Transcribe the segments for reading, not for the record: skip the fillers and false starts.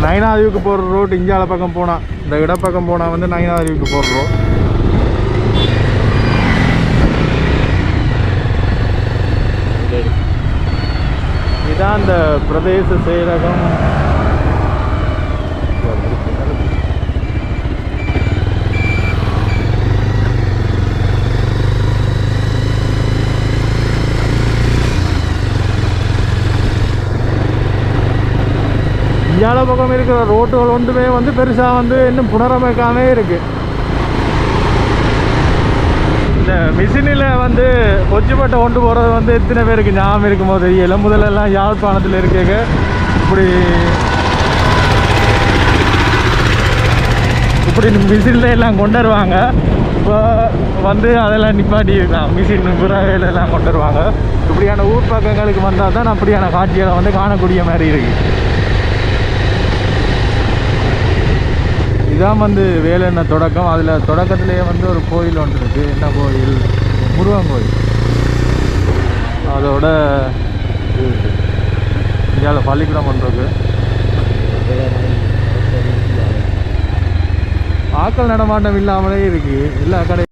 நயனாதீவுக்கு போகிற ரோட் இந்தியாவில் பக்கம் போனால், இந்த இடப்பக்கம் போனால் வந்து நயனாதீவுக்கு போகிற ரோட். இதுதான் இந்த பிரதேச செயலகம். இந்தியால பக்கம் இருக்கிற ரோட்டுகள் ஒன்றுமே வந்து பெருசாக வந்து இன்னும் புனரமைக்காமே இருக்குது. இந்த மிஷினில் வந்து கொச்சிப்பட்டை கொண்டு போகிறது வந்து எத்தனை பேருக்கு ஞாபகம் இருக்குமோ தெரியல. முதலெல்லாம் யாழ்ப்பாணத்தில் இருக்க இப்படி மிஷினில் எல்லாம் கொண்டு வருவாங்க. இப்போ வந்து அதெல்லாம் நிப்பாட்டியிருக்கான், மிஷின் புறாவையிலெல்லாம் கொண்டு வருவாங்க. இப்படியான ஊர் பக்கங்களுக்கு வந்தால் தான் அப்படியான காட்சிகளை வந்து காணக்கூடிய மாதிரி இருக்குது. இதான் வந்து வேலெண்ண தொடக்கம். அதில் தொடக்கத்திலேயே வந்து ஒரு கோயில் ஒன்று இருக்குது. என்ன கோயில்? முருகன் கோயில். அதோட இந்தியாவில் பள்ளிக்கூடம் ஒன்று இருக்குது. ஆக்கள் நடமாட்டம் இல்லாமலே இருக்குது எல்லா கடை.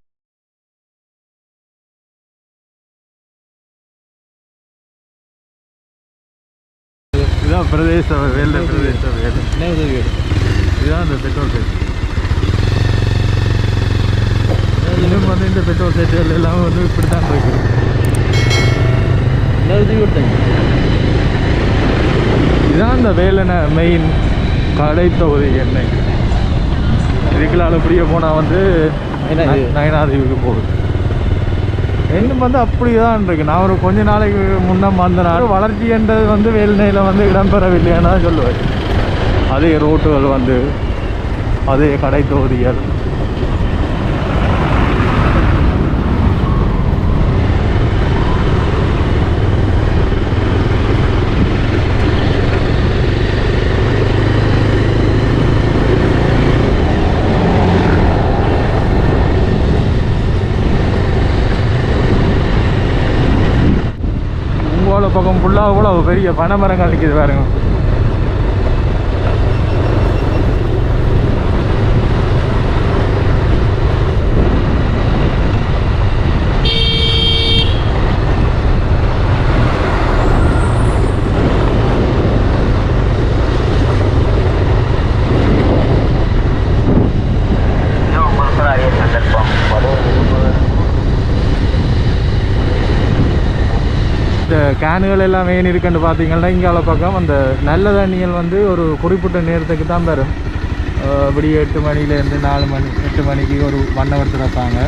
இதுதான் பிரதேச வேலை. பிரதேச வேலை இதுதான் இந்த பெட்ரோல் செட். இன்னும் வந்து இந்த பெட்ரோல் செட்டுகள் எல்லாமே வந்து இப்படி தான் இருக்குது. இதுதான் இந்த வேலெண்ண மெயின் கடை தொகுதி எண்ணெய். இதுக்குள்ளால் இப்படியே போனால் வந்து நயனாதீவுக்கு போகுது. இன்னும் வந்து அப்படி தான் இருக்குது. நான் ஒரு கொஞ்ச நாளைக்கு முன்னே வந்தனால வளர்ச்சி என்றது வந்து வேலெண்ணையில் வந்து இடம்பெறவில்லைன்னு தான் சொல்லுவேன். அதே ரோட்டுகள் வந்து அதே கடை தொகுதிகள். உங்களோட பக்கம் ஃபுல்லாக கூட பெரிய பனைமரங்கள் நிற்கிது பாருங்க. இந்த கேனுகள் எல்லாம் ஏன் இருக்குன்னு பார்த்தீங்கன்னா, இங்கால பக்கம் அந்த நல்ல தண்ணிகள் வந்து ஒரு குறிப்பிட்ட நேரத்துக்கு தான் வரும். இப்படி 8 மணிலேருந்து 4 மணி 8 மணிக்கு ஒரு 1 hour திறப்பாங்க.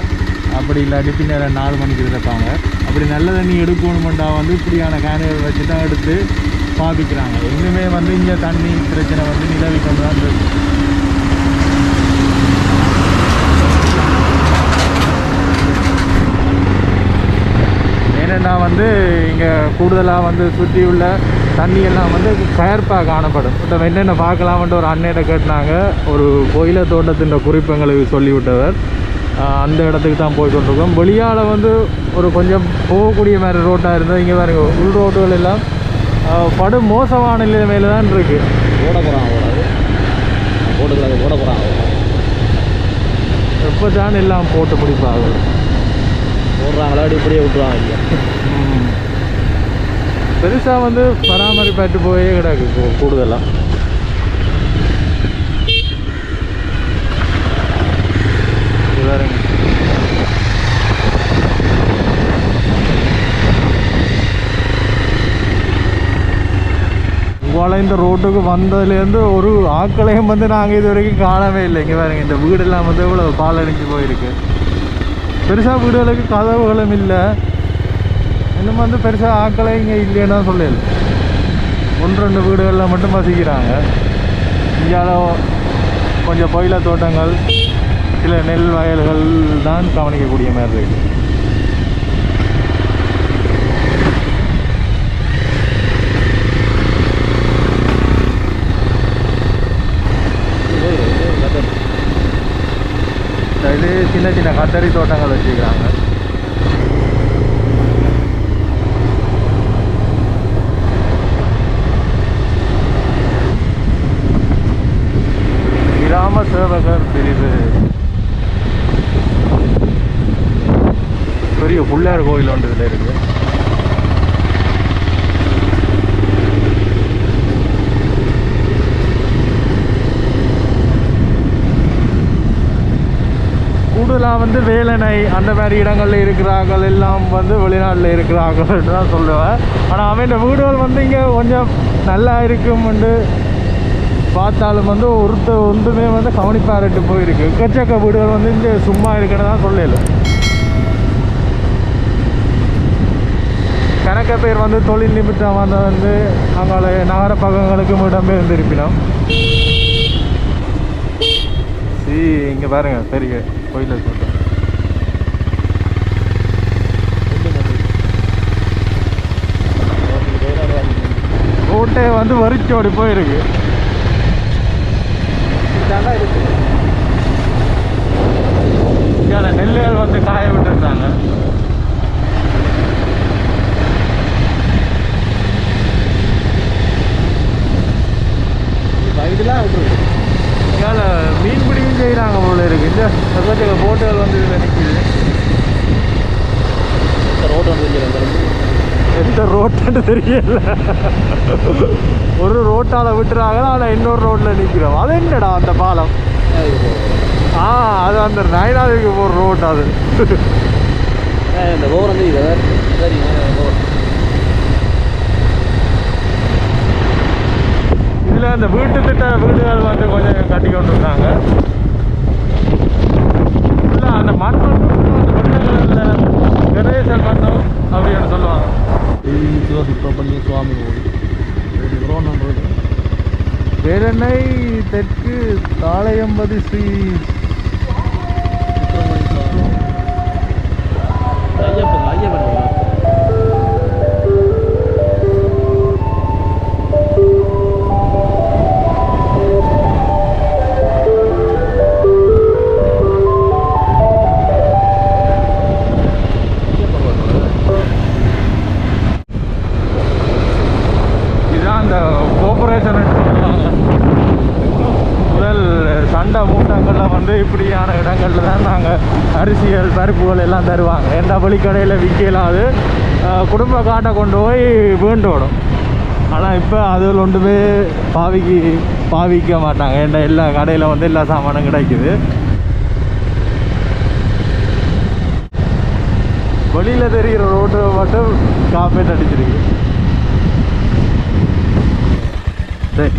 அப்படி இல்லாட்டி பின்னர் 4 மணிக்கு திறப்பாங்க. அப்படி நல்ல தண்ணி எடுக்கணுமெண்டா வந்து இப்படியான கேனுகள் வச்சு தான் எடுத்து பாவிக்கிறாங்க. இன்னுமே வந்து இங்கே தண்ணி பிரச்சனை வந்து நிலவி கொண்டு தான் இருக்கு. ஏன்னா வந்து இங்கே கூடுதலாக வந்து சுற்றி உள்ள தண்ணியெல்லாம் வந்து கயற்பாக காணப்படும். இப்போ என்னென்ன பார்க்கலாம்ன்ட்டு ஒரு அண்ணேட்ட கேட்டாங்க. ஒரு கோயில தோட்டத்தின் குறிப்புங்களுக்கு சொல்லிவிட்டவர். அந்த இடத்துக்கு தான் போய் கொண்டிருக்கோம். வெளியால் வந்து ஒரு கொஞ்சம் போகக்கூடிய மாதிரி ரோட்டாக இருந்தால் இங்கே பாருங்க, உள் ரோட்டுகள் எல்லாம் படும் மோசமான நிலைமையில தான் இருக்குது. ஓட போகிறாங்க எப்போ தான் எல்லாம் போட்டு பிடிப்பாங்க போடுறாங்களா, இப்படியே விட்டுருவாங்க. இல்லையா பெருசாக வந்து பராமரிப்பாட்டு போயே கிடக்கு கூடுதலாக. உங்களால் இந்த ரோட்டுக்கு வந்ததுலேருந்து ஒரு ஆக்களையும் வந்து நாங்கள் இது வரைக்கும் காணவே இல்லை. இங்கே பாருங்க, இந்த வீடெல்லாம் வந்து இவ்வளோ பாலடைஞ்சு போயிருக்கு. பெருசாக வீடுகளுக்கு கதவுகளும் இல்லை. இன்னும் வந்து பெருசாக ஆக்களே இங்கே இல்லைன்னா சொல்லல. 1-2 வீடுகளில் மட்டும் வசிக்கிறாங்க. இந்தியாவில் கொஞ்சம் கோயில தோட்டங்கள், சில நெல் வயல்கள் தான் கவனிக்கக்கூடிய மாதிரி இருக்குது. இது சின்ன சின்ன கத்தரி தோட்டங்கள் வச்சுக்கிறாங்க. பிள்ளையார் கோயில் ஒன்று இதில் இருக்குது. கூடுதலாக வந்து வேலனை அந்த மாதிரி இடங்களில் இருக்கிறார்கள் எல்லாம் வந்து வெளிநாட்டில் இருக்கிறார்கள் தான் சொல்லுவேன். ஆனால் அவன் வீடுகள் வந்து இங்கே கொஞ்சம் நல்லா இருக்கும்னு பார்த்தாலும் வந்து ஒன்றுமே வந்து கவனிப்பாரிட்டு போயிருக்கு. எக்கச்சக்க வீடுகள் வந்து இங்கே சும்மா இருக்குன்னு தான் சொல்லல. கணக்க பேர் வந்து தொழில் நிமித்தம் வந்து அங்கே நகர பக்கங்களுக்கும் இடம்பெயர்ந்திருப்பினோம். இங்கே பாருங்க பெரிய கோயிலை சொல்கிறேன். ரோட்டே வந்து வரிச்சோடி போயிருக்கு. இங்கே நெல்லுகள் வந்து காய விட்டுருந்தாங்க. இங்கே மீன்பிடியும் செய்கிறாங்க போல இருக்கு. இந்த எக்கச்சக்க போட்டுகள் வந்து இதில் நிற்கிது. ரோடு வந்து எந்த ரோட்டுன்னு தெரியல. ஒரு ரோட்டால் விட்டுறாங்க, ஆனால் இன்னொரு ரோட்டில் நிற்கிறோம். அது என்னடா அந்த பாலம்? அது அந்த நயனாதிக்கு போகிற ரோட். அது இந்த ரோடு வந்து இதில் அந்த வீட்டுக்கிட்ட வீடுகள் வந்து கொஞ்சம் கட்டி கொண்டு இருக்காங்க. இல்லை அந்த மண்ணம் அந்த கணேசன் மண்ணம் அப்படின்னு சொல்லுவாங்க. சுவாமி வேலனை தெற்கு தாளையம்பதி ஸ்ரீ முதல் சண்டை மூட்டங்களில் வந்து இப்படியான இடங்களில் தான் நாங்கள் அரிசிகள் பருப்புகள் எல்லாம் தருவாங்க. எந்த வழிக்கடையில் விற்கலாது குடும்ப காட்டை கொண்டு போய் வேண்டோடும். ஆனால் இப்போ அதில் ஒன்றுமே பாவிக்க மாட்டாங்க. ஏன்னா எல்லா கடையில் வந்து எல்லா சாமானும் கிடைக்குது. வெளியில் தெரிகிற ரோட்டு மட்டும் காப்பேட் அடிச்சிருக்கு. சரி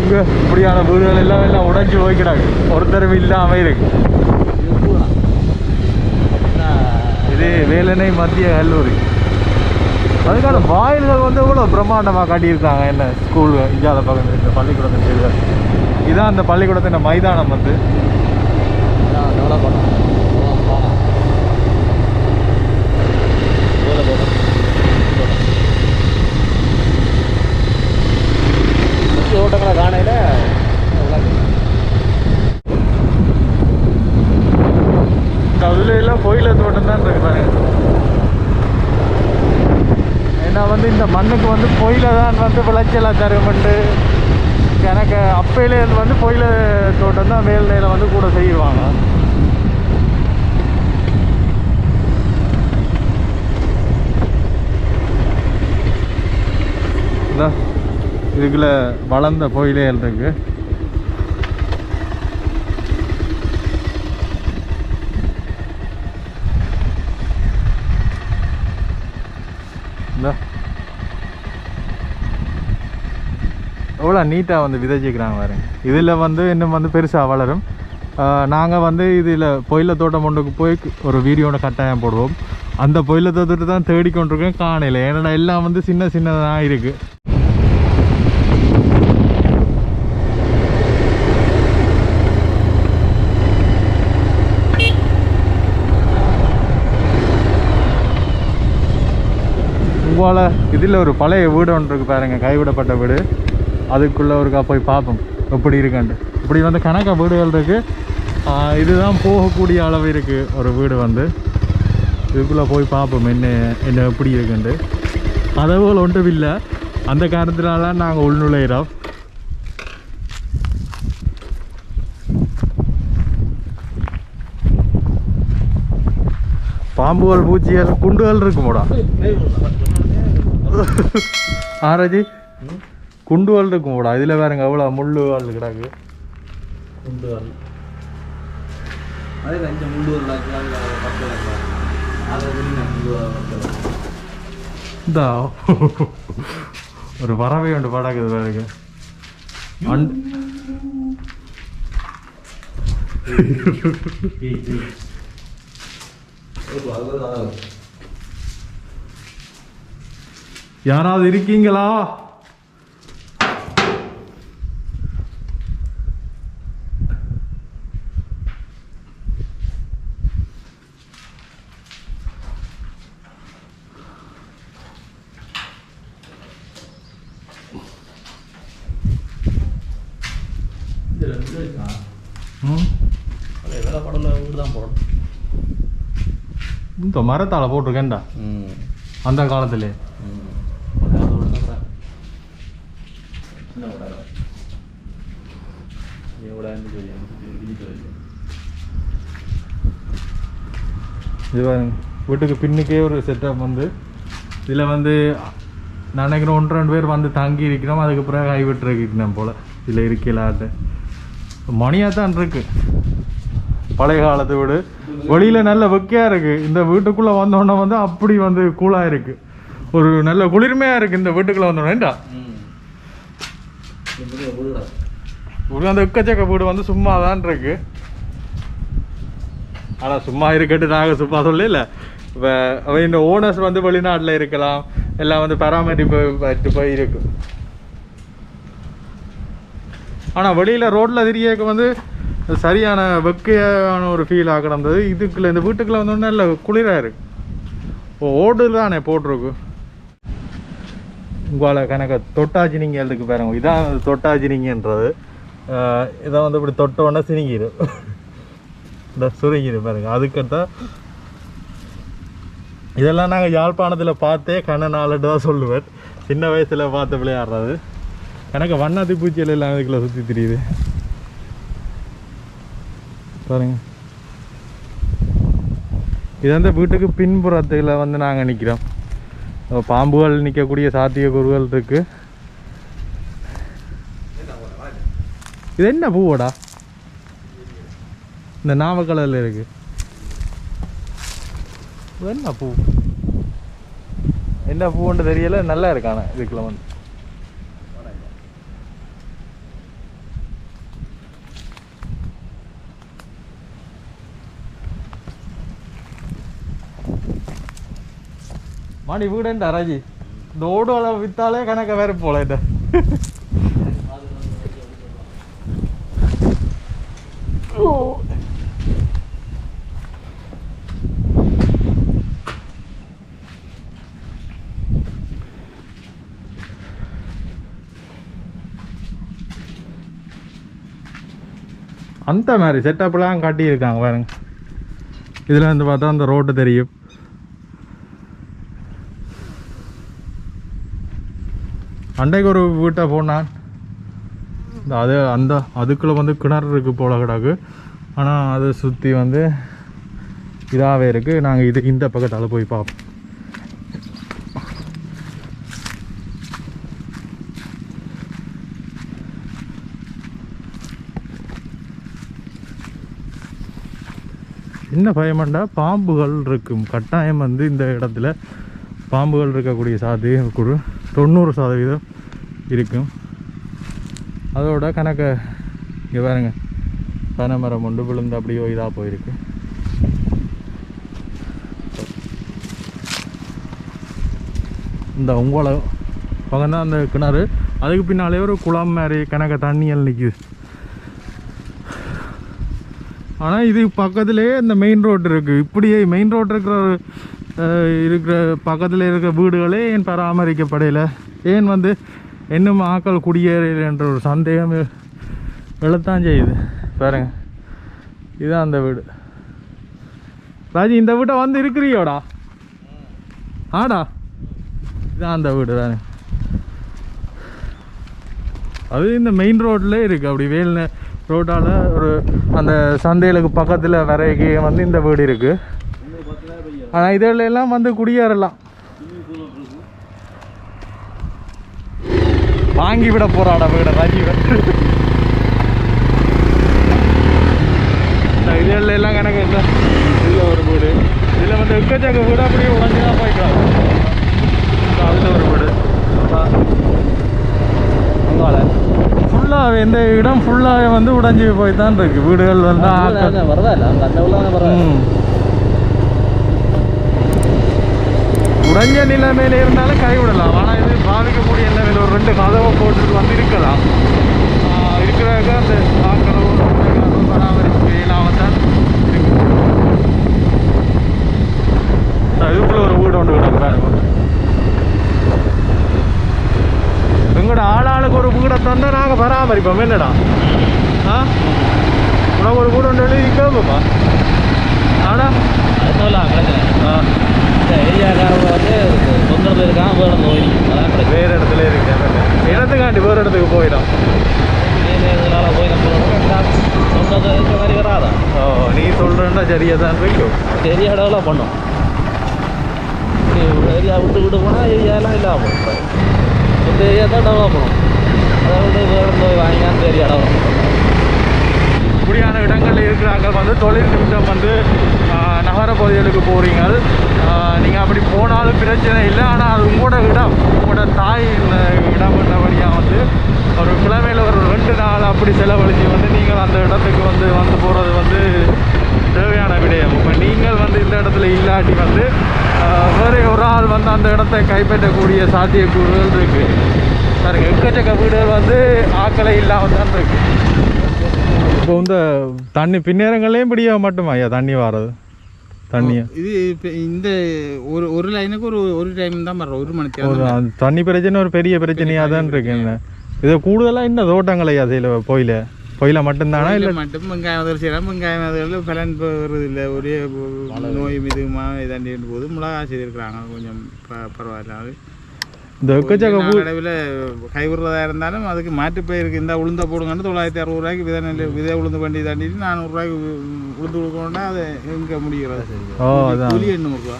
இங்கே இப்படியான வீடுகள் எல்லாம் உடைஞ்சு போய்க்கிறாங்க. ஒருத்தரும் இல்லாமல் இருக்கு. இது வேலனை மத்திய கல்லூரி. அதுக்கான வாயில்கள் வந்து இவ்வளோ பிரம்மாண்டமாக காட்டியிருக்காங்க. என்ன ஸ்கூல் இஜாத பக்கம் இருக்க பள்ளிக்கூடத்தின் பேர்கள். இதுதான் அந்த பள்ளிக்கூடத்தின் மைதானம் வந்து தோட்டங்களை காணையில் கல்லையெல்லாம் கோயில தோட்டம் தான் இருக்கிறாங்க. ஏன்னா வந்து இந்த மண்ணுக்கு வந்து கோயில தான் வந்து விளைச்சலை தருமெண்டு எனக்கு அப்பையிலேருந்து வந்து கோயில தோட்டம் தான் வேலையில் வந்து கூட செய்வாங்க. இதுக்குள்ள வளர்ந்த கோயிலேல் இருக்கு. எவ்வளோ நீட்டாக வந்து விதைச்சிக்கிறாங்க பாருங்க. இதில் வந்து இன்னும் வந்து பெருசாக வளரும். நாங்கள் வந்து இதில் பொயில தோட்டம் ஒன்றுக்கு போய் ஒரு வீடியோட கட்டாயம் போடுவோம். அந்த பொயில தோட்டத்தை தான் தேடிக்கொண்டிருக்கேன், காணையில். ஏன்னா எல்லாம் வந்து சின்ன சின்னதாக இருக்குது. இதில் ஒரு பழைய வீடு ஒன்று இருக்குது பாருங்கள், கைவிடப்பட்ட வீடு. அதுக்குள்ளே ஒருக்கா போய் பார்ப்போம் எப்படி இருக்காண்டு. இப்படி வந்து கணக்காக வீடுகள் இருக்குது. இதுதான் போகக்கூடிய அளவு இருக்குது ஒரு வீடு வந்து. இதுக்குள்ளே போய் பார்ப்போம் என்ன எப்படி இருக்குண்டு. கதவுகள் ஒன்றும் இல்லை, அந்த காரணத்தினால நாங்கள் உள்நுழைகிறோம். பாம்புகள், பூச்சிகள், குண்டுகள் இருக்குமோடா ஆராஜி? குண்டுகள் இருக்குமோடா இதில் வேறுங்க எவ்வளோ முள்ளுகள் கிடக்கு. குண்டுகள் அதே கொஞ்சம் முள்ளுகள் இந்தா ஒரு பறவை ஒன்று படக்குது பாருங்க. யாராவது இருக்கீங்களா? இந்த மரத்தால போட்டிருக்கேன்டா அந்த காலத்திலே. இது வீட்டுக்கு பின்னுக்கே ஒரு செட்டப் வந்து இதில் வந்து நான் நினைக்கிறேன் 1-2 பேர் வந்து தங்கி இருக்கிறோம். அதுக்கப்புறம் கைவிட்டுருக்கேன் போல் இதில் இருக்கலாட்டு. மணியாக தான் இருக்கு பழைய காலத்து வீடு. வெளியில் நல்ல வெக்கையாக இருக்குது. இந்த வீட்டுக்குள்ளே வந்தோடனே வந்து அப்படி வந்து கூலாக இருக்குது. ஒரு நல்ல குளிர்மையாக இருக்குது இந்த வீட்டுக்குள்ளே வந்தோடனேண்டா. அந்த எக்கச்சக்க வீடு வந்து சும்மா தான் இருக்கு. ஆனால் சும்மா இருக்கட்டு நாங்கள் சும்மா சொல்லல. இப்போ இந்த ஓனர்ஸ் வந்து வெளிநாட்டில் இருக்கலாம், எல்லாம் வந்து பராமரிப்பு போய் இருக்கு. ஆனால் வெளியில் ரோட்டில் திரியக்க வந்து சரியான வெக்கையான ஒரு ஃபீல் ஆகிடந்தது. இதுக்குள்ள இந்த வீட்டுக்குள்ளே வந்தோடனே இல்லை குளிராக இருக்கு. ஓடு தானே போட்டிருக்கு. உங்களை கணக்க தொட்டாச்சினிங்க எழுதுக்கு பாருங்க. இதான் தொட்டாச்சினிங்கன்றது. இதை வந்து இப்படி தொட்டோடனே சினிங்கிடும், இந்த சுருங்கிடும் பாருங்க. அதுக்கடுத்தா இதெல்லாம் நாங்கள் யாழ்ப்பாணத்தில் பார்த்தே கண்ண 4 தான் சொல்லுவேன். சின்ன வயசில் பார்த்து விளையாடுறது. எனக்கு வண்ணாத்தி பூச்சியில் எல்லாம் இதுக்குள்ள சுற்றி தெரியுது பாருங்க. இது வந்து வீட்டுக்கு பின்புறத்தில் வந்து நாங்கள் நிற்கிறோம். பாம்புகள் நிற்கக்கூடிய சாத்திய கூறுகள் இருக்கு. இது என்ன பூவோடா? இந்த நாமக்கலில் இருக்கு. என்ன பூ? என்ன பூன்னு தெரியல. நல்லா இருக்கான இதுக்குள்ள வந்து. மாடி வீடுண்டா ராஜி. இந்த ஓடு அளவு வித்தாலே கணக்க வேறு போல. அந்த மாதிரி செட்டப்லாம் காட்டியிருக்காங்க பாருங்க. இதில் வந்து பார்த்தா அந்த ரோட்டு தெரியும். அன்றைக்கு ஒரு வீட்டை போனான். அதுக்குள்ளே வந்து கிணறு இருக்குது போல கிடக்கு. ஆனால் அதை சுற்றி வந்து இதாகவே இருக்குது. நாங்கள் இந்த பக்கத்தால் போய் பார்ப்போம். என்ன பயமாண்டா, பாம்புகள் இருக்கும் கட்டாயம் வந்து இந்த இடத்துல. பாம்புகள் இருக்கக்கூடிய சாத்தியம் 90% இருக்கும். அதோட கணக்க இங்கே பாருங்க, பனைமரம் ஒன்று விழுந்து அப்படியோ இதாக போயிருக்கு. இந்த உங்களை பக்கம் தான் அந்த கிணறு. அதுக்கு பின்னாலே ஒரு குளம் மாதிரி கணக்க தண்ணியல் நிற்குது. ஆனால் இது பக்கத்துலேயே இந்த மெயின் ரோடு இருக்குது. இப்படியே மெயின் ரோடு இருக்கிற இருக்கிற பக்கத்தில் இருக்கிற வீடுகளே ஏன் பராமரிக்கப்படையில், ஏன் வந்து இன்னும் ஆக்கள் குடியேறல என்ற ஒரு சந்தேகம் எழத்தான் செய்யுது. பாருங்க, இதுதான் அந்த வீடு. ராஜி, இந்த வீட்டை வந்து இருக்கிறியோடா? ஆடா, இதுதான் அந்த வீடு தானே. அது இந்த மெயின் ரோட்ல இருக்குது. அப்படி வேல் ரோட்டால் ஒரு அந்த சந்தைகளுக்கு பக்கத்தில் வரைக்கும் வந்து இந்த வீடு இருக்குது. ஆனால் இதில் எல்லாம் வந்து குடியேறலாம். வாங்கி விட போறாடா வீட ராஜீவன். இதில் எல்லாம் கணக்கு இல்லை. இதில் ஒரு வீடு, இதில் வந்து எக்கச்சக்க வீடு அப்படியே உடஞ்சி தான் போய்க்கலாம். அதில் ஒரு வீடு அங்கால ஃபுல்லாகவே இந்த இடம் ஃபுல்லாகவே வந்து உடஞ்சி போய் தான் இருக்கு. வீடுகள் வந்து உடஞ்ச நிலைமையில இருந்தாலும் கைவிடலாம். ஆனால் இது பாதிக்கக்கூடிய நிலைமையில் ஒரு 2 கதவை போட்டு வந்து இருக்கலாம். இருக்கிறாங்க அந்த ஆக்களவு பராமரிப்பு இல்லாமல் தான் இருக்கு. இதுக்குள்ள ஒரு வீடு ஒன்று கிடக்குறாங்க. எங்களோட ஆளாளுக்கு ஒரு வீடை தந்தா நாங்கள் பராமரிப்போம். என்னடா உனக்கு ஒரு வீடு ஒன்று எழுதி கேட்போப்பா. ஆடா ஏரியாக்காரங்க வந்து சொந்தத்தில் இருக்கான், வேறு இடத்துல இருக்கேன். இடத்துக்காண்டி வேறு இடத்துக்கு போயிடும். போய் நம்ம சொந்தத்தை இருக்க மாதிரி வராதா? நீ சொல்கிறேன்னா சரியாக தான் இருக்கும். ஏரியா டெவலப் பண்ணோம். ஏரியா விட்டு போனால் ஏரியாலாம் இல்லாமல் போகும். இந்த ஏரியா தான் டெவலப் பண்ணும். அதை விட்டு வேறு போய் வாங்கினான்னு ஏரியா டெவலப் பண்ணும். இப்படியான இடங்களில் இருக்கிறாங்க வந்து தொழில் நிமிடம் வந்து நகர பகுதிகளுக்கு போகிறீங்க. நீங்கள் அப்படி போனாலும் பிரச்சனை இல்லை. ஆனால் அது உங்களோட இடம், உங்களோட தாய் இடம் என்னபடியாக வந்து ஒரு கிழமையில் ஒரு 2 நாள் அப்படி செலவழித்து வந்து நீங்கள் அந்த இடத்துக்கு வந்து போகிறது வந்து தேவையான விடயம். இப்போ நீங்கள் வந்து இந்த இடத்துல இல்லாட்டி வந்து வேறு ஒரு ஆள் வந்து அந்த இடத்தை கைப்பற்றக்கூடிய சாத்தியக்கூறுகள் இருக்குது. பாருங்க, எக்கச்சக்க வீடுகள் வந்து ஆக்களை இல்லாமல் தான் இருக்குது. இப்போ இந்த தண்ணி பின்னேரங்களையும் பிடிக்க மட்டுமா ஐயா தண்ணி வர்றது? தண்ணியா இது இப்போ இந்த ஒரு லைனுக்கு ஒரு டைம் தான் வர்றோம். 1 மணி நேரம் தண்ணி பிரச்சனை ஒரு பெரிய பிரச்சனையாக தான் இருக்கு. என்ன இது கூடுதலாக இந்த தோட்டங்களை அதில் பொயில மட்டும்தானா இல்லை மட்டும் வெங்காயம் அதில் செய்யலாம். வெங்காயம் அதில் பலன் வருது இல்லை. ஒரே நோய் மிதுமா இதாண்டி போது மிளகா செய்திருக்கிறாங்க. கொஞ்சம் பரவாயில்ல. அது இந்த எக்கச்சக்க அளவில் கைவிடுறதா இருந்தாலும் அதுக்கு மாற்று பயிருக்கு இந்த உளுந்த போடுங்கன்னு 960 ரூபாய்க்கு விதை உளுந்து வண்டி தாண்டிட்டு 400 ரூபாய்க்கு உளுந்து கொடுக்கணும்னா அதை எங்கே முடிகிறது? கூலி 800 ரூபா.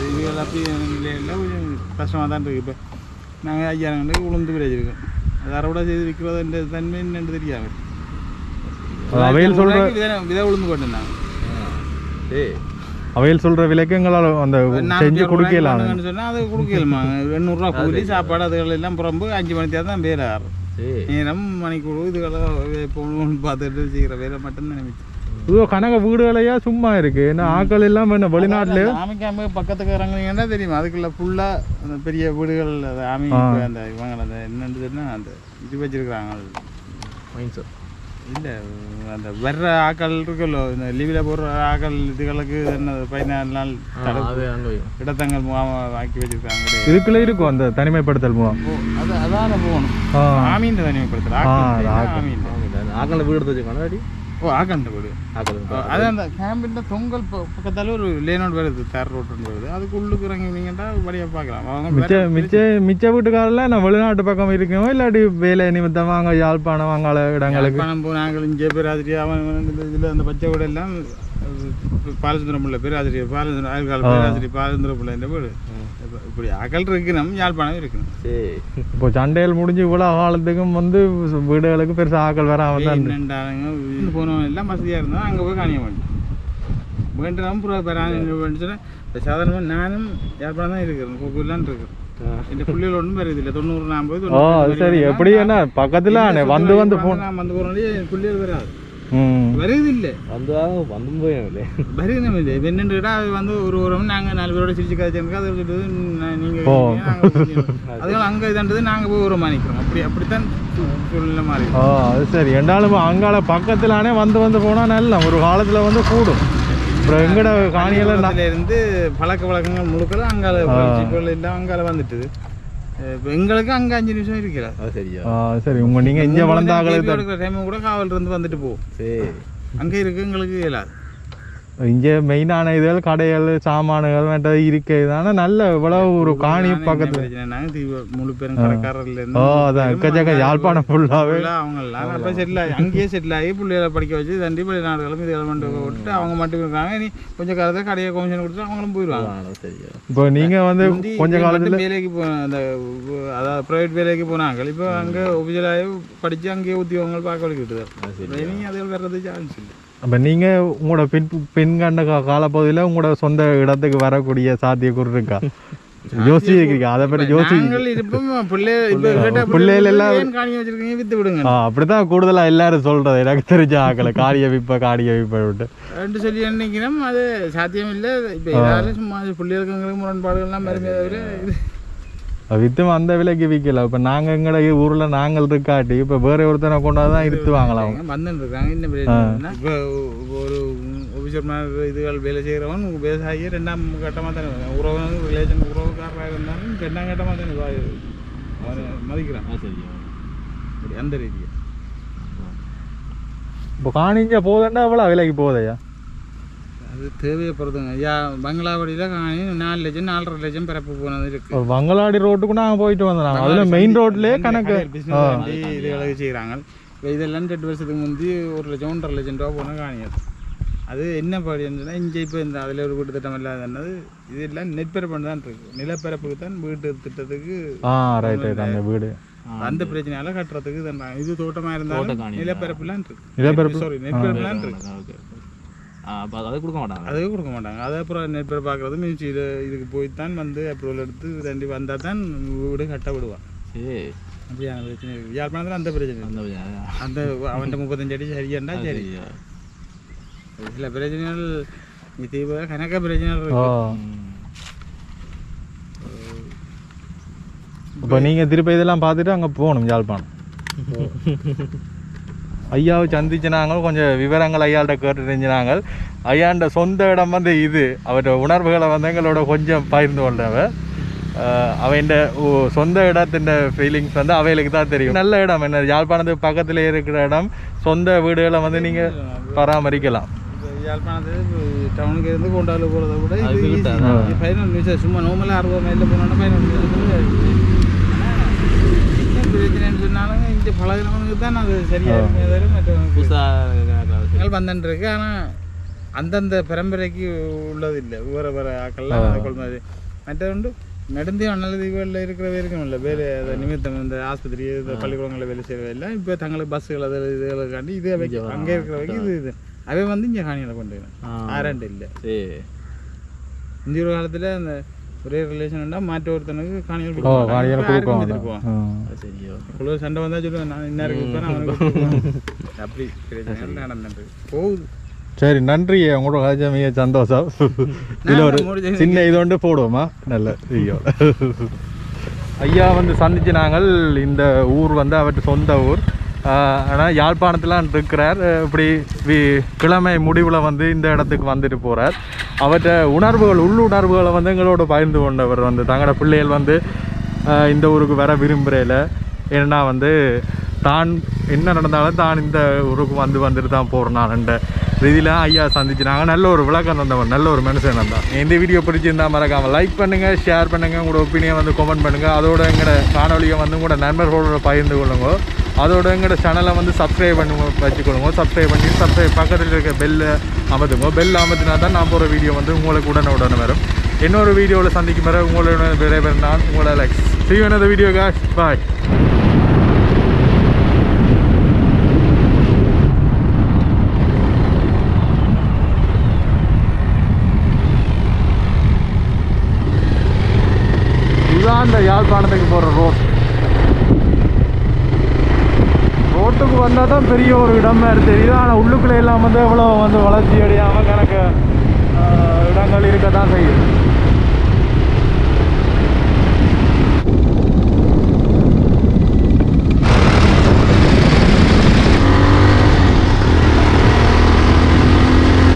இதுகள் அப்படி இல்லை, கொஞ்சம் கஷ்டமாக தான் இருக்குது. இப்போ நாங்கள் 5000 கணக்கு உளுந்து விளைச்சிருக்கோம். அது அறுவடை செய்து விற்கிறது தன்மை என்னென்னு தெரியாது. அவையில் சொல்கிற விதை உளுந்து போட்டுருந்தாங்க. அவையில் சொல்கிற விளக்கங்களால் அந்த செஞ்சு கொடுக்கலாம் சொன்னால் அது கொடுக்கலாமா? 800 ரூபா கூலி, சாப்பாடு அதுகள் எல்லாம் புறம்பு 5 மணி தேவை தான் வேலை ஆறு நேரம் மணிக்கூட இதுகளெல்லாம் போகணும்னு பார்த்துட்டு செய்கிற வேலை மட்டும்தான் நினைச்சு. இதுவோ கணக்க வீடுகளையா சும்மா இருக்கு. ஏன்னா ஆக்கள் எல்லாம் என்ன வெளிநாட்டுல ஆமைக்காம பக்கத்துக்கு இறங்குனீங்கன்னா தெரியுமா, அதுக்குள்ள ஃபுல்லா அந்த பெரிய வீடுகள் ஆமை அந்த இவங்க அந்த என்னன்னா அந்த இது வச்சிருக்கிறாங்க. இல்லை அந்த வர்ற ஆக்கள் இருக்குல்லோ, இந்த லீவில் போடுற ஆக்கள் இதுகளுக்கு என்ன 14 நாள் இடத்தங்கள் முகாம் ஆக்கி வச்சிருக்காங்க. இதுக்குள்ள இருக்கும் அந்த தனிமைப்படுத்தல் முகாம். அதான போகணும். ஆமீன் தனிமைப்படுத்தல் ஆமீன் ஆக்களை வீடு எடுத்து வச்சுக்கான. ஆக்கண்ட வீடு அது அந்த கேம்பின் தொங்கல் பக்கத்தால ஒரு லேனோடு வருது, தேர் ரோட்டு வருது. அதுக்கு உள்ளுக்கு இறங்கினீங்கன்னா வழியாக பார்க்கலாம். அவங்க மிச்ச வீட்டுக்காரெல்லாம் நான் வெளிநாட்டு பக்கம் இருக்கோம், இல்லாட்டி வேலை நிமித்தமாக அங்கே யாழ்ப்பாணம் அங்கால இடங்களுக்கு பணம் நாங்கள் இங்கே பேராசிரியர் அவன் இதில் அந்த பச்சை வீடு எல்லாம் பாலசுந்தரம் பிள்ளை பேராசிரியர் பேராசிரியர் பாலசுந்தரம் பிள்ளை இந்த வீடு. இப்படி அகல் இருக்கணும், யாழ்ப்பாணம் இருக்கணும். இப்போ சண்டைகள் முடிஞ்சு இவ்வளோ காலத்துக்கும் வந்து வீடுகளுக்கு பெருசாக ஆக்கள் வராமல் தான் என்னண்டாங்க போனவங்க எல்லாம் வசதியாக இருந்தால் அங்கே போய் காணிக்க வேண்டும் வேண்டும் சொன்னால் சாதாரணமாக நானும் யாழ்ப்பாணம் தான் இருக்கிறேன், கோவிலான் இருக்கிறேன். இந்த புள்ளிகள் ஒன்றும் வருது இல்லை 90 40. சரி, எப்படி என்ன பக்கத்தில் வந்து போனேன் நான் வந்து போகிறோம் புள்ளிகள் வராது வருது இல்லை வந்து போயில்லை வருது இல்லை. என்னென்றுடா அது வந்து ஒரு நாங்கள் 4 பேரோட சிரிச்சு கதைச்சிருக்கோம். அதை விட்டுட்டு நீங்கள் அதனால அங்கே இதான்றது நாங்கள் போய் ஒரு மாணிக்கிறோம். அப்படித்தான் சூழ்நிலை மாதிரி. அது சரி. ரெண்டாலும் அங்கால பக்கத்திலானே வந்து போனால் நல்லா ஒரு காலத்தில் வந்து கூடும். அப்புறம் எங்கட காணியெல்லாம் இருந்து பழக்க வழக்கங்கள் முழுக்கள் அங்கால எல்லாம் அங்கால வந்துட்டு இப்போ எங்களுக்கு அங்கே 5 நிமிஷம் இருக்கிறார். அது சரியா? சரி. நீங்கள் இங்கே வளர்ந்தாங்களே டைம் கூட காவல் இருந்து வந்துட்டு போகும். சரி, அங்கே இருக்கு எங்களுக்கு இயலாது. இங்கே மெயினான இதுகள் கடைகள் சாமான்கள் வேண்டது இருக்கு. ஆனால் நல்ல இவ்வளவு ஒரு காணி பக்கத்தில் நாங்கள் முழு பேரும் கடைக்காரர்ல இருந்து யாழ்ப்பாணம் ஃபுல்லாகவே அவங்கெல்லாம் அப்போ செட்டில் அங்கேயே செட்டில் ஆகி பிள்ளைகளை படிக்க வச்சு தண்டி வெளிநாடுகளும் இது எல்லாம் விட்டு அவங்க மட்டும் இருக்காங்க. நீ கொஞ்சம் காலத்தில் கடையை கொமிஷன் கொடுத்து அவங்களும் போயிடுவாங்க. சரியா? இப்போ நீங்கள் வந்து கொஞ்சம் காலத்தில் வேலைக்கு அந்த அதாவது ப்ரைவேட் வேலைக்கு போனாங்க. இப்போ அங்கே ஒபிஷியலாகி படித்து அங்கேயே உத்தியோகங்கள் பார்க்க வலிக்கிட்டு நீ அதில் வர்றது சான்ஸ் இல்லை. அப்போ நீங்கள் உங்களோட பெண்கண்ட காலப்பகுதியில் உங்களோட சொந்த இடத்துக்கு வரக்கூடிய சாத்தியக்கூறு இருக்கா? யோசிச்சிருக்கீங்க அதை பற்றி பிள்ளைகள் எல்லாம் வித்து விடுங்க. அப்படித்தான் கூடுதலா எல்லாரும் சொல்றது. எனக்கு தெரிஞ்ச ஆக்கல காரிய விப்ப விட்டு ரெண்டு சொல்லி நினைக்கிறோம். அது சாத்தியம் இல்லை. இப்போ எல்லாரும் சும்மா பிள்ளைகளுக்கு முரண்பாடுகள்லாம் மருமையை தவிர வித்து அந்த விலைக்கு விற்கல. இப்போ நாங்கள் எங்கட ஊரில் நாங்கள் இருக்காட்டி இப்போ வேற ஒருத்தனை கொண்டாதான் இருத்து வாங்கலாம் வந்துட்டு இருக்காங்க. இன்னும் இப்போ ஒரு ஆஃபீஸர் இதுகள் வேலை செய்கிறவன் விவசாயி 2ஆம் கட்டமாக தானே உறவு ரிலேஷன் உறவுக்காரராக இருந்தாலும் 2ஆம் கட்டமாக தானே மதிக்கிறான். சரி, அந்த ரீதியாக இப்போ காணிஞ்ச போதண்டா எவ்வளோ விலைக்கு போதையா? அது தேவையை பொறுத்துங்க. ஐயா பங்களாவடியில் காணி 4 லட்சம் 4.5 லட்சம் பிறப்பு போனது இருக்கு. பங்களாடி ரோட்டுக்கு நாங்கள் போயிட்டு வந்தோம். அதில் மெயின் ரோட்லேயே கணக்கு இதுகளுக்கு செய்கிறாங்க. இப்போ இதெல்லாம் 2 வருஷத்துக்கு முந்தி 1 லட்சம் 1.5 லட்சம் ரூபா போன காணியாது. அது என்ன படினா இங்கே இப்போ இந்த அதில் ஒரு வீட்டு திட்டம் இல்லாதது இதெல்லாம் நெற்பரப்பு தான் இருக்கு. நிலப்பரப்புக்கு தான் வீட்டு திட்டத்துக்கு அந்த வீடு அந்த பிரச்சனையால கட்டுறதுக்கு தான். இது தோட்டமாக இருந்தாலும் நிலப்பரப்புலாம் இருக்கு. சாரி, நெற்பரப்புலாம் இருக்கு. அதை கொடுக்க மாட்டாங்க. அதுக்கு கொடுக்க மாட்டாங்க. அதை அப்புறம் நெற்பரப்பு பார்க்குறது மியூச்சி இதுக்கு போய்த்தான் வந்து அப்ரூவல் எடுத்து தண்டி வந்தால் தான் வீடு கட்ட விடுவான். சரி, அப்படியான பிரச்சனை இருக்குது. யாழ்ப்பாணத்தில் அந்த பிரச்சனை அந்த அவன்கிட்ட 35 அடி சரியாண்டா சரி. சில பிரச்சனைகள் இது கணக்க பிரச்சனைகள் இருக்கு. இப்போ நீங்கள் திருப்பி இதெல்லாம் பார்த்துட்டு அங்கே போகணும் யாழ்ப்பாணம். ஐயாவை சந்திச்சினாங்க. கொஞ்சம் விவரங்கள் ஐயாள்கிட்ட கேட்டு தெரிஞ்சினாங்க. ஐயாண்ட சொந்த இடம் வந்து இது. அவரோட உணர்வுகளை வந்து எங்களோட கொஞ்சம் பகிர்ந்து கொண்டவ. அவன் சொந்த இடத்தின் ஃபீலிங்ஸ் வந்து அவைகளுக்கு தான் தெரியும். நல்ல இடம் என்ன யாழ்ப்பாணத்துக்கு பக்கத்தில் இருக்கிற இடம். சொந்த வீடுகளை வந்து நீங்கள் பராமரிக்கலாம். யாழ்ப்பாணத்து டவுனுக்கு இருந்து கொண்டாடு போகிறத கூட 15 நிமிஷம் சும்மா நார்மலாக 60 மைலில் போனோன்னா 15 நிமிஷத்துக்கு பிரச்சனைன்னு சொன்னாலும் இந்த பழகினவனுக்கு தான் அது சரியாக புதுசாக வந்துருக்கு. ஆனால் அந்தந்த பரம்பரைக்கு உள்ளது இல்லை. வேறு ஆக்கள்லாம் அதை கொள்வது மற்றவண்டு நெடுந்தையும் நல்ல தீவுகளில் இருக்கிற வரைக்கும் இல்லை. வேறு அதை நிமித்தம் இந்த ஆஸ்பத்திரி இந்த பள்ளிக்கூடங்களில் வேலை செய்யறது இல்லை. இப்போ தங்களுக்கு பஸ்ஸுகள் அதில் இதுகளுக்காண்டி இதே வைக்க அங்கே இருக்கிற வரைக்கும் இது அவை வந்து இங்கே காணியில் கொண்டு ஆராண்டு இல்லை. இந்த ஒரு காலத்தில் அந்த ஒரே ரிலேஷன் மாற்ற ஒருத்தனுக்கு காணிகள் குழு சண்டை வந்தா சொல்லுவேன் நான் இன்னும் இருக்கு அப்படி நடந்துட்டு போகுது. சரி, நன்றி. உங்களோட காய்ச்ச மிக சந்தோஷம். இதில் ஒரு சின்ன இது ஒன்று போடுவோமா? நல்ல ஐயோ ஐயா வந்து சந்திச்சு நாங்கள். இந்த ஊர் வந்து அவர்கிட்ட சொந்த ஊர். ஆனால் யாழ்ப்பாணத்தில் இருக்கிறார். இப்படி கிழமை முடிவில் வந்து இந்த இடத்துக்கு வந்துட்டு போகிறார். அவர்கிட்ட உணர்வுகள் உள்ளுணர்வுகளை வந்து எங்களோட பகிர்ந்து கொண்டவர் வந்து தங்களோட பிள்ளைகள் வந்து இந்த ஊருக்கு வர விரும்புகிறேல. ஏன்னா வந்து தான் என்ன நடந்தாலும் தான் இந்த ஊருக்கு வந்துட்டு தான் போகிறனான்ற ரீதியில் ஐயா சந்திச்சுனாங்க. நல்ல ஒரு விளக்கம் தந்தவர், நல்ல ஒரு மனுஷன் தான். இந்த வீடியோ பிடிச்சிருந்தா மறக்காமல் லைக் பண்ணுங்கள், ஷேர் பண்ணுங்கள், உங்களோட ஒப்பீனியன் வந்து கமெண்ட் பண்ணுங்கள். அதோட எங்களோட காணொலியை வந்து உங்களோட நண்பர்களோட பகிர்ந்து கொள்ளுங்க. அதோட எங்களோட சேனலை வந்து சப்ஸ்கிரைப் பண்ணி வச்சுக்கொள்ளுங்க. சப்ஸ்கிரைப் பக்கத்தில் இருக்க பெல்லை அமர்த்துங்க. பெல் அமர்த்தினா தான் நான் போகிற வீடியோ வந்து உங்களுக்கு உடனே வரும். இன்னொரு வீடியோவில் சந்திக்கும் வரை உங்களோட விரைவில் நான் உங்களோட like. See you in another video guys. Bye. இதுதான் இந்த யாழ்ப்பாணத்துக்கு போகிற ரோட்டுக்கு வந்தால் தான் பெரிய ஒரு இடமா தெரியுது. ஆனால் உள்ளுக்குள்ளே எல்லாம் வந்து எவ்வளோ வந்து வளர்ச்சி அடையாமல் கணக்கு இடங்கள் இருக்க தான் செய்யுது.